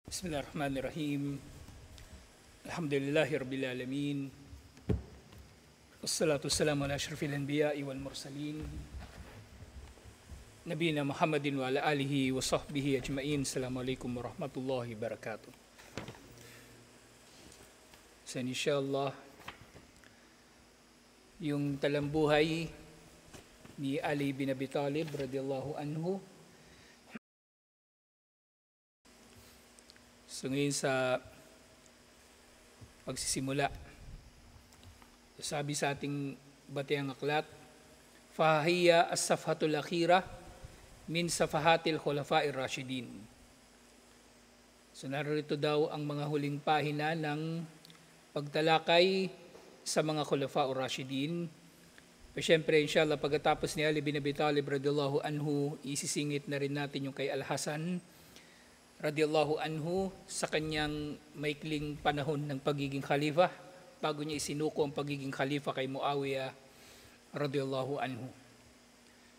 Bismillahirrahmanirrahim. Alhamdulillahi Rabbil Alamin. Wassalatu wassalamu ala asyrafil anbiya'i wal mursalin. Nabiyina Muhammadin wa ala alihi wa sahbihi ajma'in. Assalamualaikum warahmatullahi wabarakatuh. So inshallah, yung talambuhay ni Ali bin Abi Talib radiyallahu anhu. So ngayon sa pagsisimula, sabi sa ating batayang aklat, fahiya as-safhatul akhira min safahatil khulafa'ir rashidin. So narito daw ang mga huling pahina ng pagtalakay sa mga khulafa'ur rashidin. Pero syempre inshallah pagkatapos ni Ali bin Abi Talib radiyallahu anhu, isisingit na rin natin yung kay Al-Hasan radiyallahu anhu sa kanyang maikling panahon ng pagiging khalifa bago niya isinuko ang pagiging khalifa kay Muawiyah radiyallahu anhu.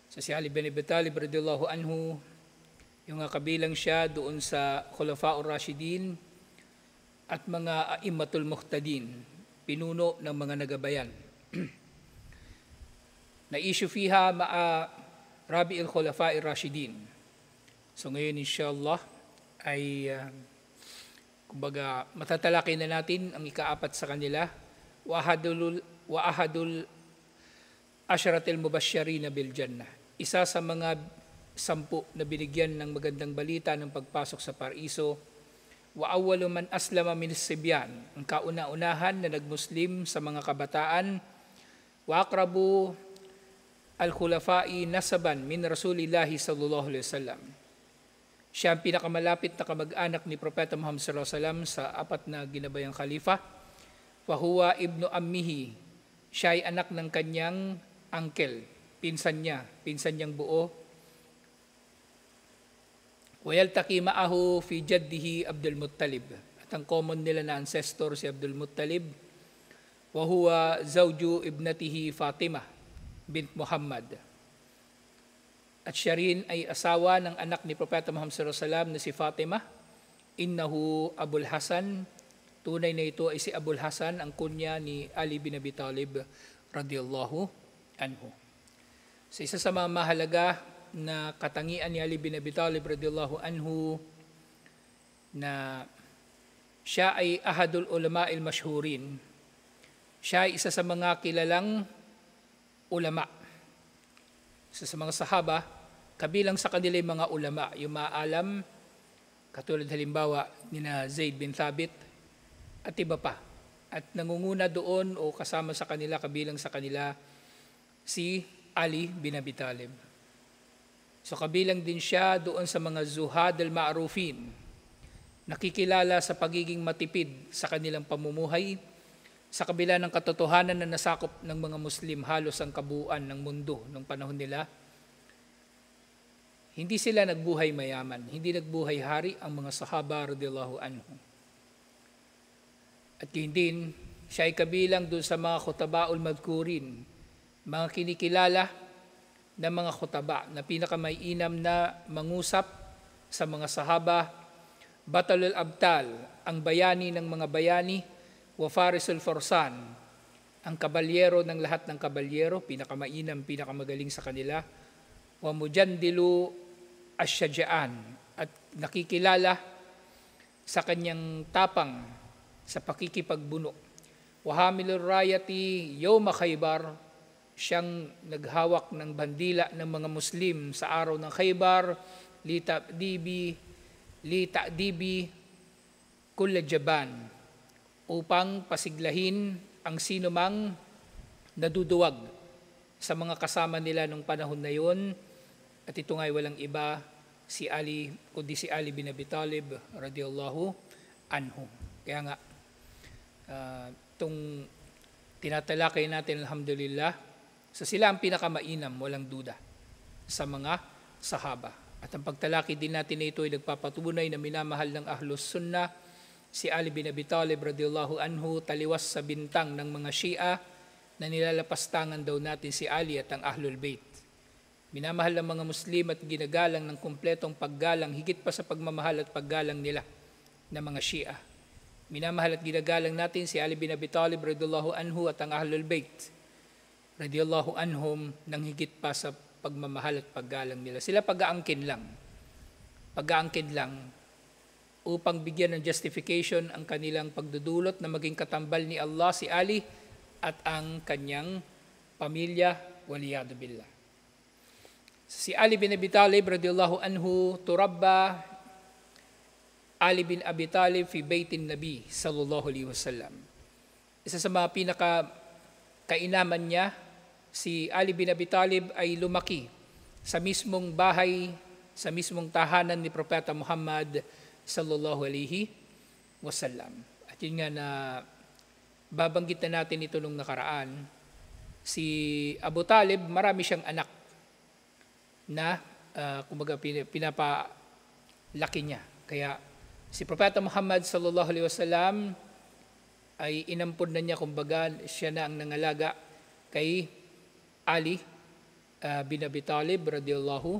So si Ali bin Abi Talib radiyallahu anhu, yung kabilang siya doon sa Khulafa'ur Rashidin at mga a'immatul muhtadin, pinuno ng mga nagabayan. Na-issue fiha ma'a Rabi'il Khulafa'ir Rashidin. So ngayon inshallah ay kumbaga matatalakay na natin ang ikaapat sa kanila, wa ahadul asharatil mubasysyirin bil jannah, isa sa mga 10 na binigyan ng magandang balita ng pagpasok sa paraiso. Wa awwalu man aslama min as-sibyan, ang kauna-unahan na nagmuslim sa mga kabataan. Wa aqrabu al-khulafa'i nasaban min Rasulillahi sallallahu alaihi wasallam, siya ang pinakamalapit na kamag-anak ni Propeta Muhammad sallallahu alaihi wasallam sa 4 na ginabayang khalifa. Wa huwa ibnu ammihi, siya ay anak ng kanyang uncle, pinsan niyang buo. Wa yaltaqi ma'ahu fi jaddihi Abdul Muttalib, at ang common nila na ancestor si Abdul Muttalib. Wa huwa zawju ibnatihi Fatimah bint Muhammad, at siya rin ay asawa ng anak ni Propeta Muhammad sallallahu alaihi wasallam na si Fatimah. Innahu Abul Hasan, tunay na ito ay si Abul Hasan, ang kunya ni Ali bin Abi Talib radiyallahu anhu. So isa sa mga mahalaga na katangian ni Ali bin Abi Talib radiyallahu anhu, na siya ay ahadul ulama'il masyhurin. Siya ay isa sa mga kilalang ulama. Isa sa mga sahaba, kabilang sa kanila yung mga ulama, yung maalam, katulad halimbawa ni Zaid bin Thabit at iba pa. At nangunguna doon o kasama sa kanila, kabilang sa kanila, si Ali bin Abi Talib. So kabilang din siya doon sa mga zuhad al-ma'rufin, nakikilala sa pagiging matipid sa kanilang pamumuhay, sa kabila ng katotohanan na nasakop ng mga Muslim halos ang kabuuan ng mundo ng panahon nila. Hindi sila nagbuhay mayaman, hindi nagbuhay hari ang mga sahaba radhiyallahu anhum. At yun din, siya ay kabilang doon sa mga khutabaul madkurin, mga kinikilala na mga khutaba na pinakamaiinam na mangusap sa mga sahaba, batalul abtal, ang bayani ng mga bayani, wa farisul forsan, ang kabalyero ng lahat ng kabalyero, pinakamainam, pinakamagaling sa kanila. Wa mujandilu asyajaan, at nakikilala sa kanyang tapang sa pakikipagbuno. Wa hamilur rayati yawma Khaybar, siyang naghawak ng bandila ng mga Muslim sa araw ng Khaybar, li ta'dibi kulla jaban, upang pasiglahin ang sinumang naduduwag sa mga kasama nila nung panahon na yon. At ito nga'y walang iba si Ali, kundi si Ali bin Abi Talib radiyallahu anhu. Kaya nga, itong tinatalakay natin, alhamdulillah, so sila ang pinakamainam, walang duda, sa mga sahaba. At ang pagtalakay din natin na ito ay nagpapatunay na minamahal ng Ahlus Sunnah si Ali bin Abi Talib radiyallahu anhu, taliwas sa bintang ng mga Shia na nilalapastangan daw natin si Ali at ang Ahlul Bayt. Minamahal ng mga Muslim at ginagalang ng kumpletong paggalang higit pa sa pagmamahal at paggalang nila na mga Shia. Minamahal at ginagalang natin si Ali bin Abi Talib radhiyallahu anhu at ang Ahlul Bait radhiyallahu anhum nang higit pa sa pagmamahal at paggalang nila. Sila pag-aangkin lang upang bigyan ng justification ang kanilang pagdudulot na maging katambal ni Allah si Ali at ang kanyang pamilya, waliyadu billah. Si Ali bin Abi Talib radhiyallahu anhu turabba Ali bin Abi Talib fi baitin Nabi sallallahu alaihi wasallam. Isa sa mga pinaka-kainaman niya, si Ali bin Abi Talib ay lumaki sa mismong bahay, sa mismong tahanan ni Propeta Muhammad sallallahu alaihi wasallam. At yun nga na babanggit na natin ito nung nakaraan, si Abu Talib, marami siyang anak na kumbaga pinapalaki niya. Kaya si Propeta Muhammad sallallahu alaihi wasallam ay inampun na niya, kumbaga siya na ang nangalaga kay Ali bin Abi Talib radhiyallahu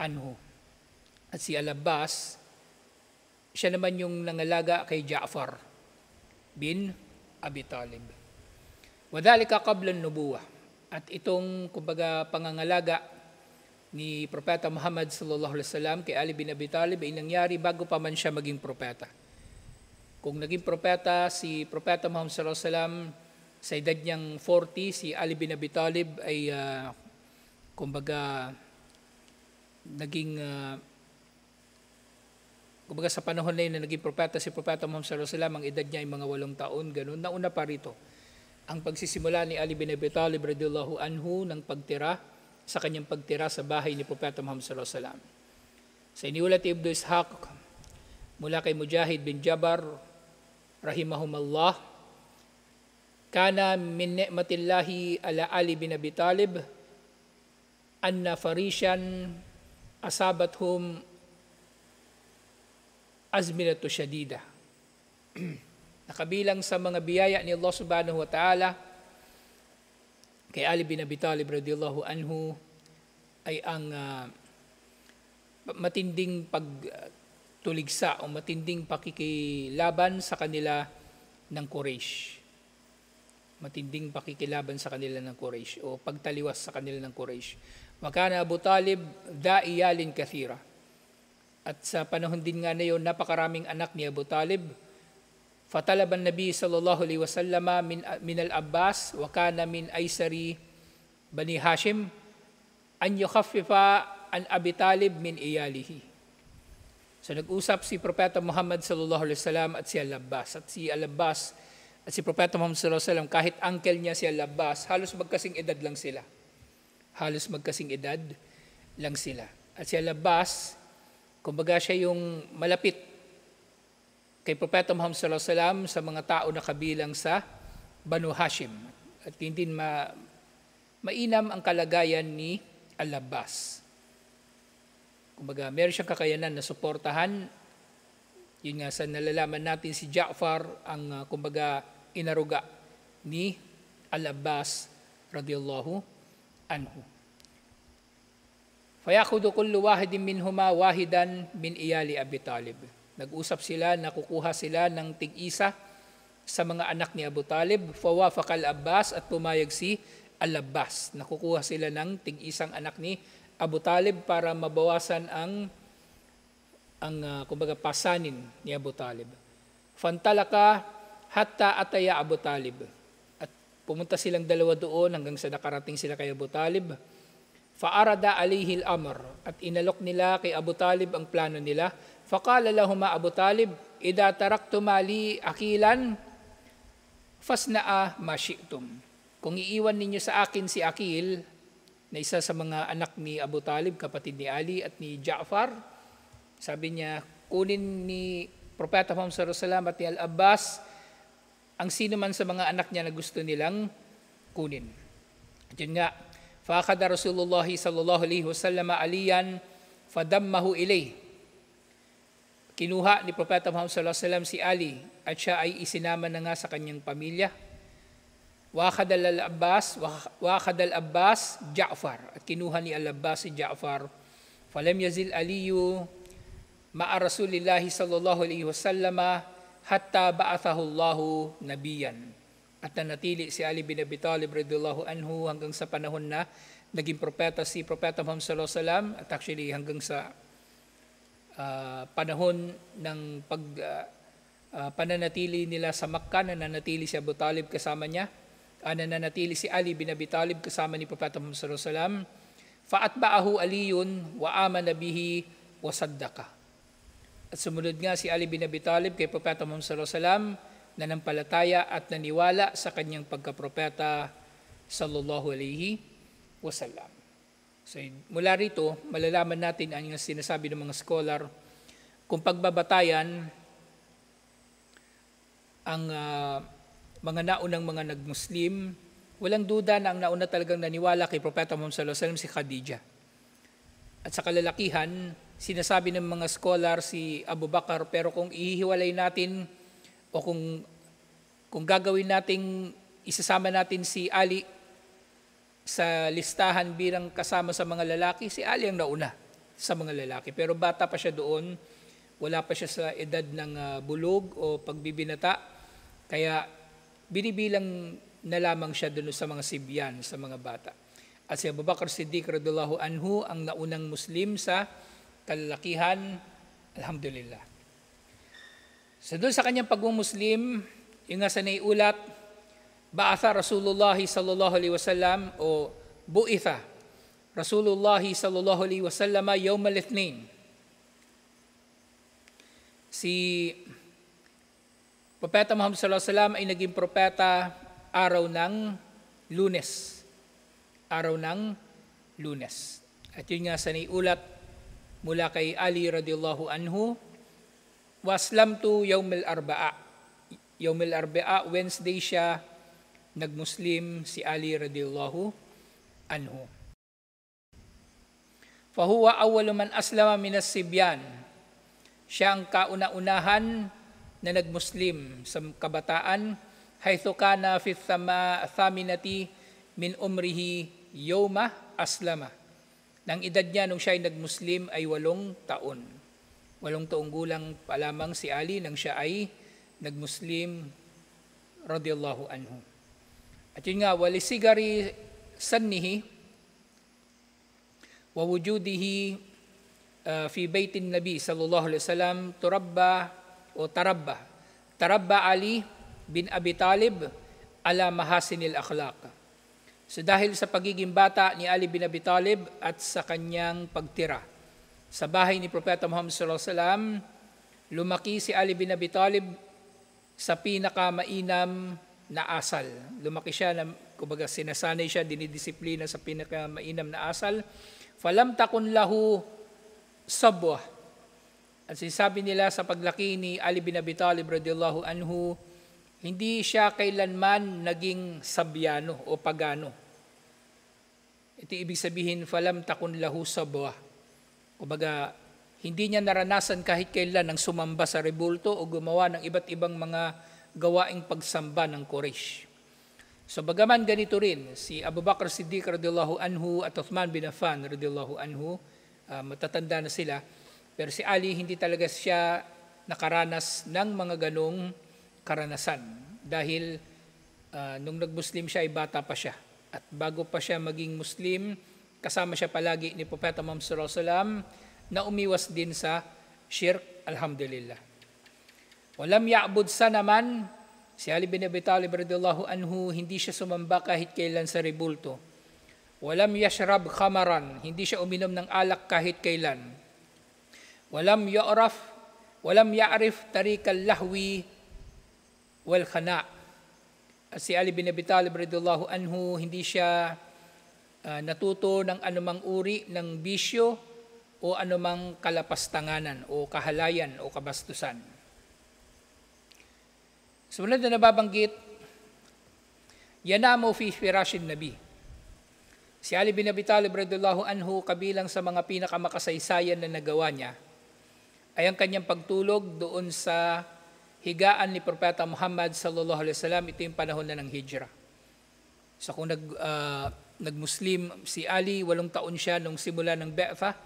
anhu. At si Al-Abbas, siya naman yung nangalaga kay Ja'far bin Abi Talib. Wadhalika qabla an-nubuwah. At itong kumbaga pangangalaga ni Propeta Muhammad sallallahu alaihi wasallam kay Ali bin Abi Talib ay nangyari bago pa man siya maging propeta. Kung naging propeta si Propeta Muhammad sallallahu alaihi wasallam sa edad niyang 40, si Ali bin Abi Talib ay kumbaga naging kumbaga sa panahon na yun na naging propeta si Propeta Muhammad sallallahu alaihi wasallam, ang edad niya ay mga 8 taon, ganun. Nauna pa rito ang pagsisimula ni Ali bin Abi Talib radhiyallahu anhu ng kanyang pagtira sa bahay ni Propeta Muhammad sallallahu alaihi wasallam. Sa iniulat ni Ibn Ishaq mula kay Mujahid bin Jabar rahimahumallah, kana min ni'matillahi ala Ali bin Abi Talib anna farishan asabathum azminatu shadida. Nakabilang sa mga biyaya ni Allah subhanahu wa ta'ala kay Ali bin Abi Talib radhiyallahu anhu ay ang matinding pagtuligsa o matinding pakikilaban sa kanila ng Quraysh. Matinding pakikilaban sa kanila ng Quraysh o pagtaliwas sa kanila ng Quraysh. Wa kana Abu Talib da'iyalin kathira. At sa panahon din nga na yun, napakaraming anak ni Abu Talib. Fatalaban Nabi sallallahu alaihi wasallam min al-Abbas wa kana min Aysari Bani Hashim an yukhaffifa an Abi Talib min iyalihi. So nag-usap si Propeta Muhammad sallallahu alaihi wasallam at si Al-Abbas. At si Al-Abbas at si Propeta Muhammad sallallahu alaihi wasallam, kahit uncle niya si Al-Abbas, halos magkasing edad lang sila. At si Al-Abbas, kumbaga siya yung malapit kay Propeta Muhammad sallallahu alaihi wasallam sa mga tao na kabilang sa Banu Hashim. At hindi mainam ang kalagayan ni Al-Abbas. Kumbaga, meron siyang kakayanan na suportahan. Yun nga, sa nalalaman natin si Ja'far ang kumbaga inaruga ni Al-Abbas radhiyallahu anhu. Fayakudu kullu wahidin minhuma wahidan min iyali Abi Talib. Nag-usap sila, nakukuha sila ng tig-isa sa mga anak ni Abu Talib. Fawafaqa al-Abbas, at pumayag si Al-Abbas. Nakukuha sila ng tig-isang anak ni Abu Talib para mabawasan ang kumbaga pasanin ni Abu Talib. Fantalaka hatta ataya Abu Talib. At pumunta silang dalawa doon hanggang sa nakarating sila kay Abu Talib. Fa'arada alayhi al-amr, at inalok nila kay Abu Talib ang plano nila. Faqala lahuma Abu Talib, idha taraktuma li akilan fasna'a ma syi'tum. Kung iiwan ninyo sa akin si Akil, na isa sa mga anak ni Abu Talib, kapatid ni Ali at ni Ja'far, sabi niya, kunin ni Propeta Muhammad sallallahu alaihi wasallam at ni Al-Abbas ang sino man sa mga anak niya na gusto nilang kunin. At yun nga, fa'akada Rasulullah sallallahu alaihi wasallam aliyan fadammahu ilay. Kinuha ni Propeta Muhammad sallallahu alaihi wasallam si Ali at siya ay isinama na nga sa kanyang pamilya. Waqadal Abbas Ja'far, at kinuha ni Al-Abbas si Ja'far. Falam yazil Aliyu ma'a Rasulillahi sallallahu alaihi wasallam hatta ba'athahu Allahu nabiyan. At nanatili si Ali bin Abi Talib radhiyallahu anhu hanggang sa panahon na naging propeta si Propeta Muhammad sallallahu alaihi wasallam, at actually hanggang sa panahon ng pananatili nila sa Makkah, nananatili si Abu Talib kasama niya, nananatili si Ali bin Abi Talib kasama ni Propeta Muhammad sallallahu alaihi wasallam. Fa'atba'ahu Aliyun wa amana bihi wa saddaqa. At sumunod nga si Ali bin Abi Talib kay Propeta Muhammad sallallahu alaihi wasallam, nanampalataya at naniwala sa kanyang pagkapropeta sallallahu alaihi wasallam. So mula rito, malalaman natin ang sinasabi ng mga scholar kung pagbabatayan ang mga naunang mga nagmuslim. Walang duda na ang nauna talagang naniwala kay Propeta Muhammad sallallahu alaihi wasallam si Khadija. At sa kalalakihan, sinasabi ng mga scholar si Abu Bakar, pero kung ihiwalay natin o kung gagawin nating isasama natin si Ali sa listahan bilang kasama sa mga lalaki, si Ali ang nauna sa mga lalaki. Pero bata pa siya doon, wala pa siya sa edad ng bulog o pagbibinata, kaya binibilang na lamang siya doon sa mga sibyan, sa mga bata. At si Abu Bakr Siddiq radhiyallahu anhu ang naunang Muslim sa kalalakihan, alhamdulillah. So doon sa kanyang pagmumuslim, yung nga sa naiulat, ba'atha Rasulullah sallallahu alaihi wasallam o bu'itha Rasulullah sallallahu alaihi wasallam yawm al-ithnain. Si Propeta Muhammad sallallahu alaihi wasallam ay naging propeta araw ng Lunes. Araw ng Lunes. At yun nga sa naiulat mula kay Ali radhiyallahu anhu, waslamtu yawm al-arba'a. Yawm al-arba'a, Wednesday siya nagmuslim si Ali radhiyallahu anhu. Fahuwa awwalu man aslama minas sibyan. Siya ang kauna-unahan na nagmuslim sa kabataan, haythu kana fi thaminati min umrihi yawma aslama. Nang edad niya nung siya ay nagmuslim ay 8 taon. 8 taong gulang pa lamang si Ali nang siya ay nagmuslim radhiyallahu anhu. At yun nga, walisigari sannihi wa wujudihi fi baitin nabi sallallahu alaihi wasallam tarabba Ali bin Abi Talib ala mahasinil akhlaq. So dahil sa pagiging bata ni Ali bin Abi Talib at sa kanyang pagtira sa bahay ni Propeta Muhammad sallallahu alaihi wasallam, lumaki si Ali bin Abi Talib sa pinakamainam na asal. Lumaki siya, kumbaga sinasanay siya, dinidisiplina sa pinakamainam na asal. Falam takun lahu sabwa. At sinasabi nila sa paglaki ni Ali bin Abi Talib radhiyallahu anhu, hindi siya kailanman naging sabyano o pagano. Ito ibig sabihin, falam takun lahu sabwa. Kumbaga, hindi niya naranasan kahit kailan ang sumamba sa rebulto o gumawa ng iba't ibang mga gawaing pagsamba ng Quraysh. So bagaman ganito rin, si Abu Bakr Siddiq radhiyallahu anhu at Uthman bin Affan radhiyallahu anhu, matatanda na sila, pero si Ali hindi talaga siya nakaranas ng mga ganong karanasan. Dahil nung nag-Muslim siya ay bata pa siya. At bago pa siya maging Muslim, kasama siya palagi ni Propeta Muhammad sallallahu alaihi wasallam na umiwas din sa shirk, alhamdulillah. Walam ya'bud sanaman, si Ali bin Abi Talib radhiyallahu anhu, hindi siya sumamba kahit kailan sa rebulto. Walam yashrab khamaran, hindi siya uminom ng alak kahit kailan. Walam ya'rif tariqal lahwi wal khana. At si Ali bin Abi Talib radhiyallahu anhu, hindi siya natuto ng anumang uri ng bisyo o anumang kalapastanganan o kahalayan o kabastusan. Sumunod na nababanggit, yanamu fi firashin nabi. Si Ali bin Abi Talib radhiyallahu anhu, kabilang sa mga pinakamakasaysayan na nagawa niya, ay ang kanyang pagtulog doon sa higaan ni Propeta Muhammad sallallahu alaihi wasallam. Ito yung panahon na ng hijrah. So kung nagmuslim si Ali, 8 taon siya nung simula ng Ba'thah,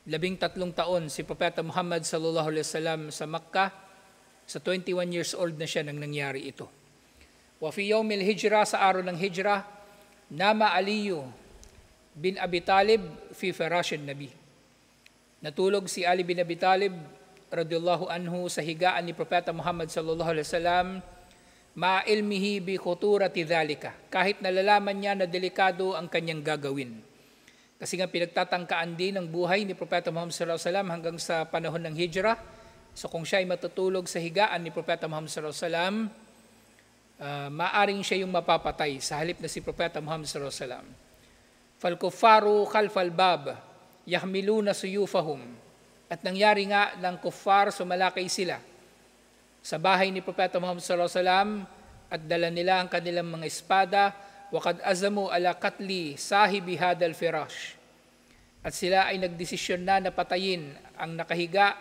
13 taon si Propeta Muhammad sallallahu alaihi wasallam sa Makkah. Sa 21 years old na siya nang nangyari ito. Wa fi yawmil hijra, sa araw ng hijra, nama Aliyu bin Abi Talib fi firashin Nabi. Natulog si Ali bin Abi Talib radhiyallahu anhu sa higaan ni Propeta Muhammad sallallahu alaihi wasallam, ma ilmihi bi khuturati dhalika, kahit nalalaman niya na delikado ang kanyang gagawin. Kasi nga pinagtatangkaan din ang buhay ni Propeta Muhammad sallallahu alaihi wasallam hanggang sa panahon ng hijra. So kung siya ay matutulog sa higaan ni Propeta Muhammad sallallahu alaihi wasallam, maaring siya yung mapapatay sa halip na si Propeta Muhammad sallallahu alaihi wasallam. Fal kuffaru khalfal bab yahmiluna suyufahum. At nangyari nga ng kuffar, sumalakay sila sa bahay ni Propeta Muhammad sallallahu alaihi wasallam at dala nila ang kanilang mga espada. Waqad azamu ala katli sahibi hadal firash. At sila ay nagdesisyon na patayin ang nakahiga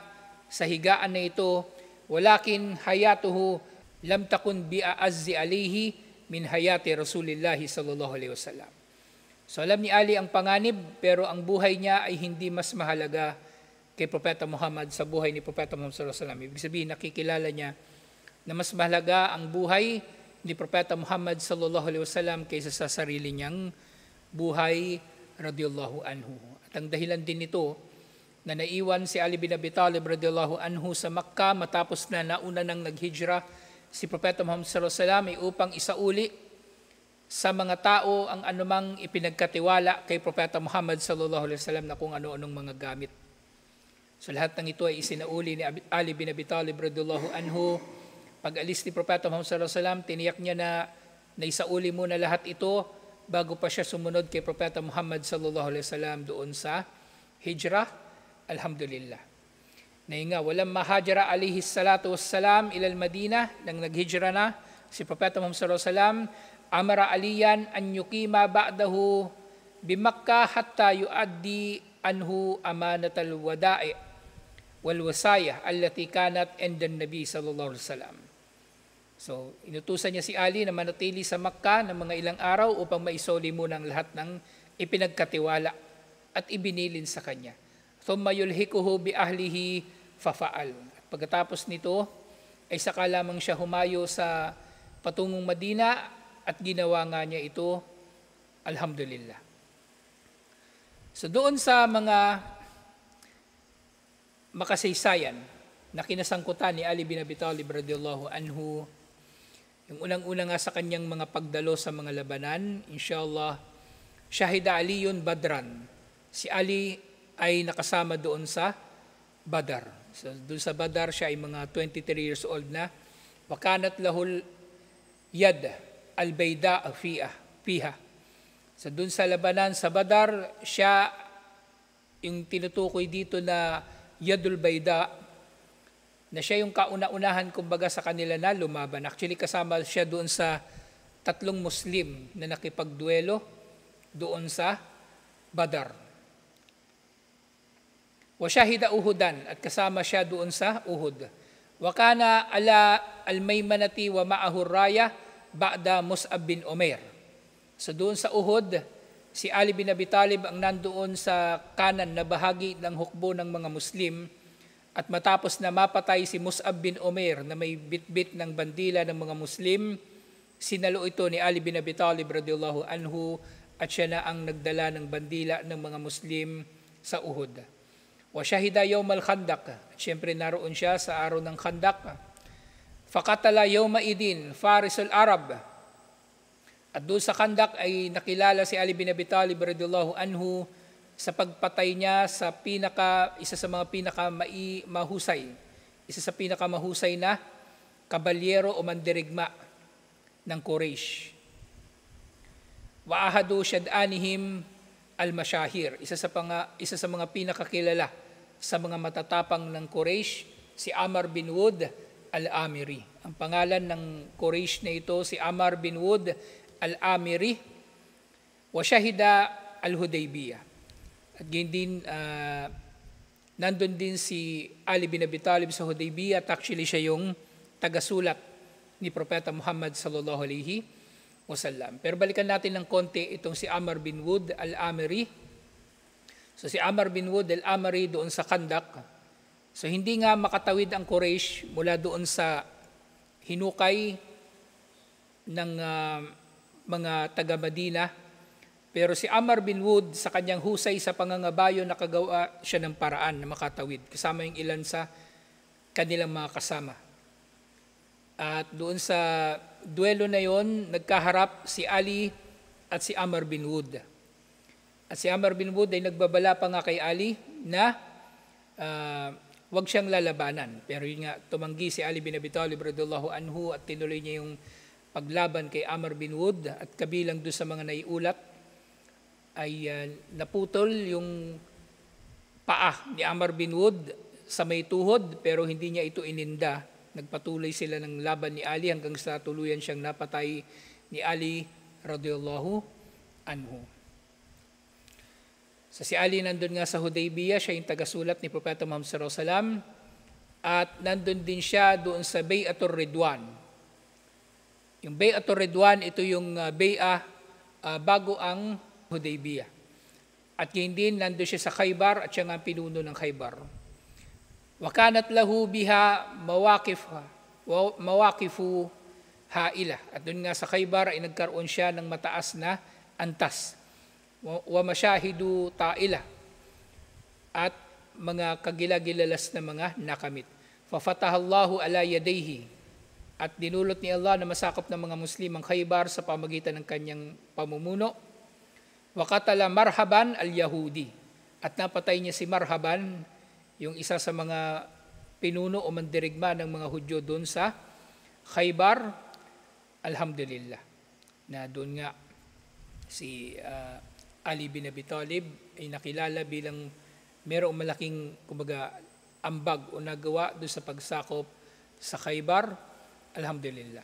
sa higaan na ito. Walakin hayatuhu lam takun bi'a'azzi alayhi min hayati Rasulillahi sallallahu alaihi wasallam. So alam ni Ali ang panganib, pero ang buhay niya ay hindi mas mahalaga kay Propeta Muhammad sa buhay ni Propeta Muhammad sallallahu alaihi wasallam. Ibig sabihin, nakikilala niya na mas mahalaga ang buhay ni Propeta Muhammad sallallahu alaihi wasallam kaysa sa sarili niyang buhay radhiyallahu anhu. At ang dahilan din nito na naiwan si Ali bin Abi Talib radhiyallahu anhu sa Makkah matapos na nauna nang naghijra si Propeta Muhammad sallallahu alaihi wasallam ay upang isauli sa mga tao ang anumang ipinagkatiwala kay Propeta Muhammad sallallahu alaihi wasallam na kung ano-anong mga gamit. So lahat ng ito ay isinauli ni Ali bin Abi Talib radhiyallahu anhu. Pag-alis ni Propeta Muhammad sallallahu alaihi wasallam, tiniyak niya na naisauli muna lahat ito bago pa siya sumunod kay Propeta Muhammad sallallahu alaihi wasallam doon sa hijrah. Alhamdulillah. Nainga, walang mahajara alaihi salatu wassalam ilal Madinah, nang naghijra na si Propeta Muhammad sallallahu alaihi wasallam, amara aliyan an yuqima ba'dahu bimakkah hatta yuaddi anhu amanatal wada'i wal wasayah allati kanat indan nabi sallallahu alaihi wasallam. So inutusan niya si Ali na manatili sa Makkah ng mga ilang araw upang maisoli muna ang lahat ng ipinagkatiwala at ibinilin sa kanya. Thumma yulhikuhu bi ahlihi fafa'al. At pagkatapos nito ay saka lamang siya humayo sa patungong Madina at ginawa nga niya ito, alhamdulillah. So doon sa mga makasaysayan na kinasangkutan ni Ali bin Abi Talib radhiyallahu anhu, yung unang-una nga sa kanyang mga pagdalo sa mga labanan, inshallah, Shahida Aliyun Badran. Si Ali ay nakasama doon sa Badar. So doon sa Badar, siya ay mga 23 years old na. Wakanat lahul yad al-bayda fiha. So doon sa labanan sa Badar, siya yung tinutukoy dito na yadul bayda, na siya yung kauna-unahan kumbaga sa kanila na lumaban. Actually kasama siya doon sa 3 Muslim na nakipagduelo doon sa Badar. Wa shahida Uhudan, at kasama siya doon sa Uhud. Wa kana ala al-maymanati wa ma'ahu raya ba'da Mus'ab bin Umair. So doon sa Uhud, si Ali bin Abi Talib ang nandoon sa kanan na bahagi ng hukbo ng mga Muslim, at matapos na mapatay si Mus'ab bin Umair na may bitbit ng bandila ng mga Muslim, sinalo ito ni Ali bin Abi Talib radhiyallahu anhu, at siya na ang nagdala ng bandila ng mga Muslim sa Uhud. Wa shahida yawm al-Khandaq, at siyempre naroon siya sa araw ng Khandaq. Fakatala yawma idin Farisul Arab, at doon sa Khandaq ay nakilala si Ali bin Abi Talib radhiyallahu anhu sa pagpatay niya sa isa sa mga pinakamahusay na kabalyero o mandirigma ng Quraysh. Wa ahadu syad'anihim al-mashahir, isa sa mga pinakakilala sa mga matatapang ng Quraysh, si Amr bin Wud al-Amiri. Ang pangalan ng Quraysh na ito, si Amr bin Wud al-Amiri. Wa shahida al-Hudaybiyah. At din nandun din si Ali bin Abi Talib sa Hudaybiyah, at actually siya yung tagasulat ni Propeta Muhammad sallallahu alaihi wasallam. Pero balikan natin ng konti itong si Amr bin Wud al-Amiri. So si Amr bin Wud al-Amari doon sa Kandak, so hindi nga makatawid ang Quraysh mula doon sa hinukay ng mga taga-Madina. Pero si Amr bin Wud sa kanyang husay sa pangangabayo nakagawa siya ng paraan na makatawid kasama yung ilan sa kanilang mga kasama. At doon sa duelo na yon, nagkaharap si Ali at si Amr bin Wud. At si Amr bin Wud ay nagbabala pa nga kay Ali na wag siyang lalabanan. Pero yun nga, tumanggi si Ali bin Abi Talib radhiyallahu anhu at tinuloy niya yung paglaban kay Amr bin Wud. At kabilang doon sa mga naiulat ay naputol yung paa ni Amr bin Wud sa may tuhod pero hindi niya ito ininda. Nagpatuloy sila ng laban ni Ali hanggang sa tuluyan siyang napatay ni Ali radhiyallahu anhu. So si Ali nandun nga sa Hudaybiyah, siya yung tagasulat ni Propeta Muhammad sallallahu alaihi wasallam, at nandun din siya doon sa Bay'atul Ridwan. Yung Bay'atul Ridwan, ito yung bay'ah bago ang Hudaybiyah. At yun din, nandun siya sa Khaybar at siya nga pinuno ng Khaybar. Wakanat lahu biha mawakifu haila. At doon nga sa Khaybar ay nagkaroon siya ng mataas na antas. Wa masyahidu ta'ila. At mga kagilagilalas na mga nakamit. Fafatahallahu ala yadayhi. At dinulot ni Allah na masakop ng mga Muslim ang Khaybar sa pamagitan ng kanyang pamumuno. Wakatala Marhaban al-Yahudi. At napatay niya si Marhaban, yung isa sa mga pinuno o mandirigma ng mga Hudyo doon sa Khaybar. Alhamdulillah. Na doon nga si Ali bin Abi Talib ay nakilala bilang mayroong malaking ambag o nagawa doon sa pagsakop sa Khaybar. Alhamdulillah.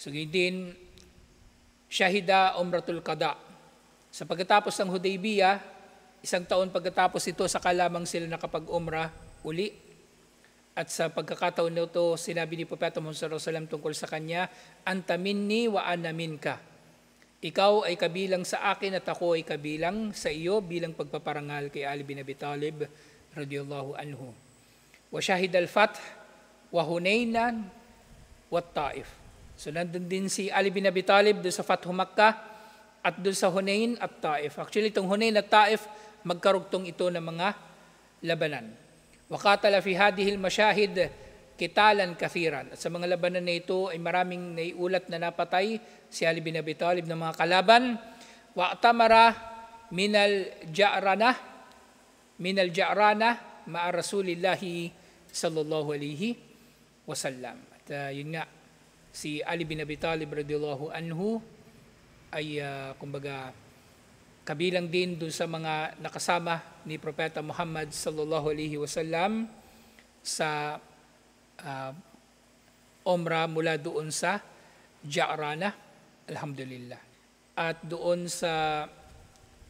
So din, Syahida Umratul Qada. Sa pagkatapos ng Hudaybiyah, isang taon pagkatapos ito, saka lamang sila nakapag-umrah uli. At sa pagkakataon nito, sinabi ni Propeta Muhammad sallallahu alaihi wasallam tungkol sa kanya, "Anta minni wa ana minka." Ikaw ay kabilang sa akin at ako ay kabilang sa iyo bilang pagpaparangal kay Ali bin Abi Talib radhiyallahu anhu. Wa shahid al-fath wa Hunainan wa Taif. So nandun din si Ali bin Abi Talib doon sa Fathu Makkah at doon sa Hunain at Taif. Actually, itong Hunain at Taif, magkarugtong ito ng mga labanan. Wakatala fi hadihil masyahid kitalan kathiran. At sa mga labanan na ito ay maraming naiulat na napatay si Ali bin Abi Talib ng mga kalaban. Wa'tamara minal ja'rana ma'a Rasulillahi sallallahu alaihi wasallam. At yun nga, si Ali bin Abi Talib radhiyallahu anhu ay kabilang din doon sa mga nakasama ni Propeta Muhammad sallallahu alaihi wasallam sa umrah mula doon sa Ja'rana, alhamdulillah. At doon sa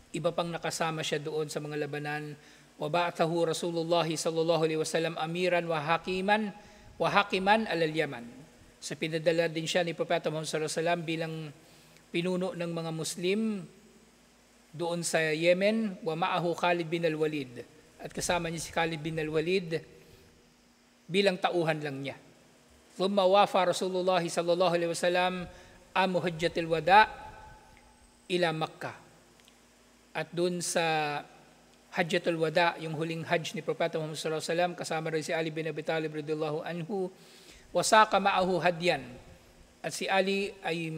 iba pang nakasama siya doon sa mga labanan, wa ba'athahu Rasulullah sallallahu alaihi wasallam amiran wa hakiman alal Yaman. Sa pinadala din siya ni Propeta Muhammad sallallahu alaihi wasallam bilang pinuno ng mga Muslim doon sa Yemen, wa ma'ahu Khalid bin al-Walid. At kasama niya si Khalid bin al-Walid bilang tauhan lang niya. Thumma wafa Rasulullah sallallahu alaihi wasallam amu hajjatil wada ila Makkah. At doon sa Hajjatul Wada, yung huling hajj ni Propeta Muhammad sallallahu alaihi wasallam, kasama rin si Ali bin Abi Talib radhiyallahu anhu, wasaka ma'ahu hadyan. At si Ali ay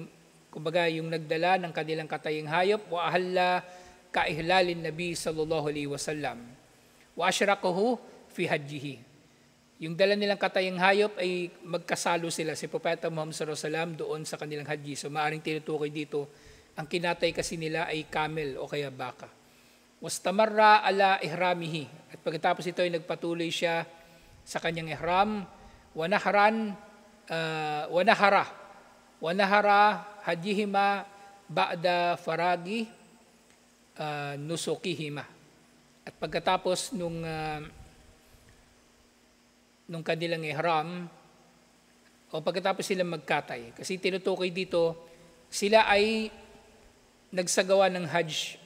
yung nagdala ng kanilang katayang hayop, wa ahalla kaihlalin Nabi sallallahu alaihi wasallam. Wa asyraqahu fi hajjihi. Yung dala nilang katayang hayop ay magkasalo sila si Propeta Muhammad sallallahu alaihi wasallam doon sa kanilang haji. So maaring tinutukoy dito, ang kinatay kasi nila ay camel o kaya baka. Wastamarra ala ihramihi. At pagkatapos ito ay nagpatuloy siya sa kanyang ihram. Wanahara hajihima ba'da faragi nusukihima. At pagkatapos nung kanilang ihram, o pagkatapos silang magkatay, kasi tinutukoy dito, sila ay nagsagawa ng hajj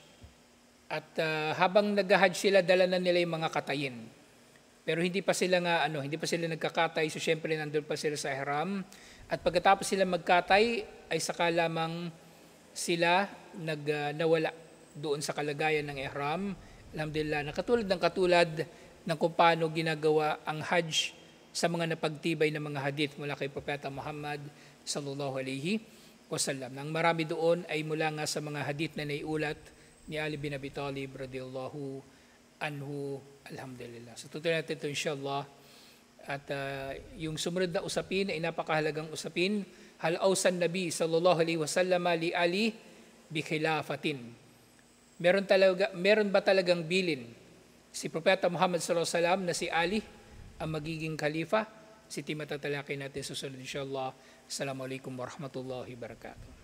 At habang nag-hajj sila, dala na nila yung mga katayin. Pero hindi pa sila nagkakatay, so syempre nandun pa sila sa ihram. At pagkatapos sila magkatay, ay saka lamang sila nawala doon sa kalagayan ng ihram. Alhamdulillah, katulad ng kung paano ginagawa ang hajj sa mga napagtibay na mga hadith mula kay Propeta Muhammad sallallahu alaihi wasallam. Ang marami doon ay mula nga sa mga hadith na naiulat ni Ali bin Abi Talib radhiyallahu anhu. Alhamdulillah. So tutuloy natin ito inshallah. At yung sumunod na usapin ay napakahalagang usapin. Hal awsan Nabi sallallahu alaihi wasallam li Ali bi khilafatin. Meron ba talagang bilin si Propeta Muhammad sallallahu alaihi wasallam na si Ali ang magiging khalifa? Matatalakay natin susunod inshallah. Assalamualaikum warahmatullahi wabarakatuh.